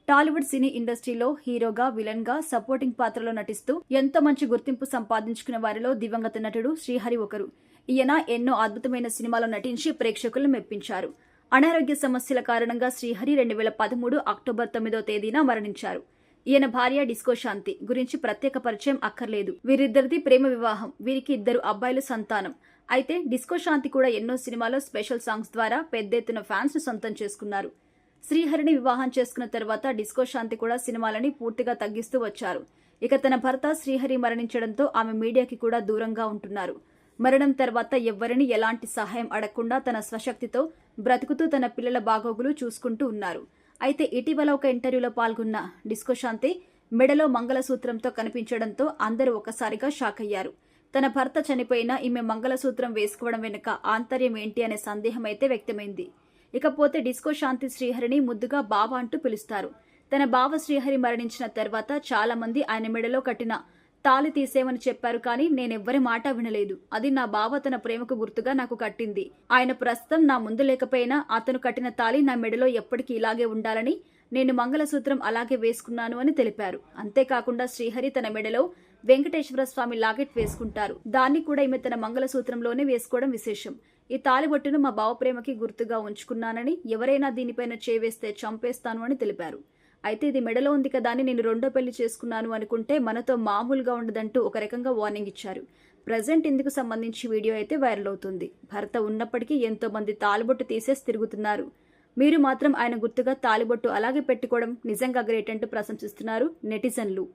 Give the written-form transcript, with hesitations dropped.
టాలీవుడ్ సినీ ఇండస్ట్రీలో హీరోగా, విలన్ గా, సపోర్టింగ్ పాత్రలో నటిస్తూ ఎంతో మంచి గుర్తింపు సంపాదించుకున్న వారిలో దివంగత నటుడు శ్రీహరి ఒకరు. ఈయన ఎన్నో అద్భుతమైన సినిమాలో నటించి ప్రేక్షకులను మెప్పించారు. అనారోగ్య సమస్యల కారణంగా శ్రీహరి 2013 అక్టోబర్ 9వ తేదీన మరణించారు. ఈయన భార్య డిస్కో శాంతి గురించి ప్రత్యేక పరిచయం అక్కర్లేదు. వీరిద్దరిది ప్రేమ వివాహం. వీరికి 2 అబ్బాయిలు సంతానం. అయితే డిస్కో శాంతి కూడా ఎన్నో సినిమాలో స్పెషల్ సాంగ్స్ ద్వారా పెద్ద ఎత్తున ఫ్యాన్స్ ను సొంతం చేసుకున్నారు. శ్రీహరిని వివాహం చేసుకున్న తర్వాత డిస్కో శాంతి కూడా సినిమాలని పూర్తిగా తగ్గిస్తూ వచ్చారు. ఇక తన భర్త శ్రీహరి మరణించడంతో ఆమె మీడియాకి కూడా దూరంగా ఉంటున్నారు. మరణం తర్వాత ఎవ్వరిని ఎలాంటి సహాయం అడగకుండా తన స్వశక్తితో బ్రతుకుతూ తన పిల్లల బాగోగులు చూసుకుంటూ ఉన్నారు. అయితే ఇటీవల ఒక ఇంటర్వ్యూలో పాల్గొన్న డిస్కో శాంతి మెడలో మంగళసూత్రంతో కనిపించడంతో అందరూ ఒక్కసారిగా షాక్ అయ్యారు. తన భర్త చనిపోయినా ఈమె మంగళసూత్రం వేసుకోవడం వెనుక ఆంతర్యం ఏంటి అనే సందేహం అయితే వ్యక్తమైంది. ఇకపోతే డిస్కో శాంతి శ్రీహరిని ముద్దుగా బావ అంటూ పిలుస్తారు. తన బావ శ్రీహరి మరణించిన తర్వాత చాలా మంది ఆయన మెడలో కట్టిన తాళి తీసేమని చెప్పారు, కానీ నేనెవ్వరి మాట వినలేదు. అది నా బావ తన ప్రేమకు గుర్తుగా నాకు కట్టింది. ఆయన ప్రస్తుతం నా ముందు లేకపోయినా అతను కట్టిన తాళి నా మెడలో ఎప్పటికీ ఇలాగే ఉండాలని నేను మంగళసూత్రం అలాగే వేసుకున్నాను అని తెలిపారు. అంతేకాకుండా శ్రీహరి తన మెడలో వెంకటేశ్వర స్వామి లాకెట్ వేసుకుంటారు. దాన్ని కూడా ఈమె తన మంగళసూత్రంలోనే వేసుకోవడం విశేషం. ఈ తాలిబొట్టును మా బావ ప్రేమకి గుర్తుగా ఉంచుకున్నానని, ఎవరైనా దీనిపైన చేవేస్తే చంపేస్తాను అని తెలిపారు. అయితే ఇది మెడలో ఉంది కదా అని నేను రెండో పెళ్లి చేసుకున్నాను అనుకుంటే మనతో మామూలుగా ఉండదంటూ ఒక రకంగా వార్నింగ్ ఇచ్చారు. ప్రజెంట్ ఇందుకు సంబంధించి వీడియో అయితే వైరల్ అవుతుంది. భర్త ఉన్నప్పటికీ ఎంతో మంది తాలిబొట్టు తీసేసి తిరుగుతున్నారు. మీరు మాత్రం ఆయన గుర్తుగా తాలిబొట్టు అలాగే పెట్టుకోవడం నిజంగా గ్రేట్ అంటూ ప్రశంసిస్తున్నారు నెటిజన్లు.